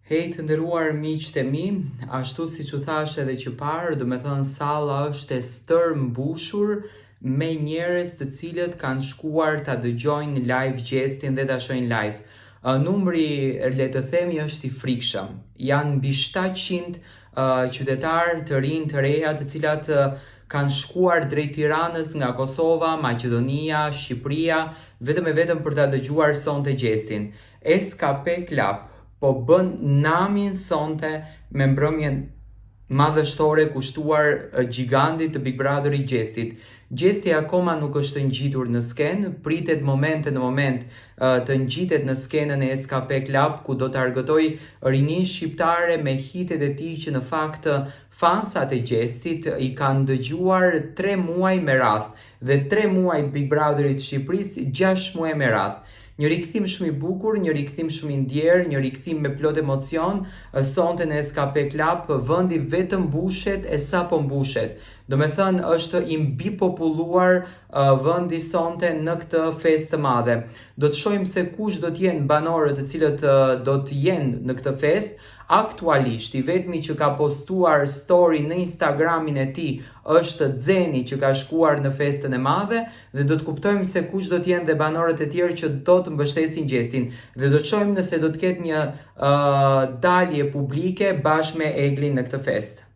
Hej të nderuar miqtë e mi, ashtu si që thash edhe që parë, do me thënë salla është e stërmbushur me njerëz të cilët kanë shkuar ta dëgjojnë live gjestin dhe ta shohin live. Numri, le të themi, është i frikshëm. Janë mbi 700 qytetarë të rinj të reja të cilat kanë shkuar drejt Tiranës nga Kosova, Maqedonia, Shqipëria, vetëm e vetëm për ta dëgjuar sonte gjestin. SKP Club po bën namin sonte me mbrëmjen madhështore kushtuar gigantit të Big Brotherit Gjestit. Gjesti akoma nuk është ngjitur në skenë, pritet momente në moment të ngjitet në skenën e SKP Club, ku do të argëtoj rinin shqiptare me hitet e tij që në fakt fansat e Gjestit i kanë dëgjuar 3 muaj me radh dhe 3 muaj Big Brotherit Shqipërisë 6 muaj me radh. Një rikthim shumë i bukur, një rikthim shumë i ndjerë, një rikthim me plot emocion. Sonte në SKP Club vendi vetëm mbushet e sa po mbushet. Do me thënë është i mbipopulluar vendi sonte në këtë festë të madhe. Do të shohim se kush do të jenë banorët të cilët do të jenë në këtë festë. Aktualisht, i vetmi që ka postuar story në Instagramin e tij është Xeni, që ka shkuar në festën e madhe, dhe do të kuptojmë se kush do të jenë dhe banorët e tjerë që do të mbështesin gjestin. Dhe do të shohim nëse do të ketë një dalje publike bashkë me Eglin në këtë festë.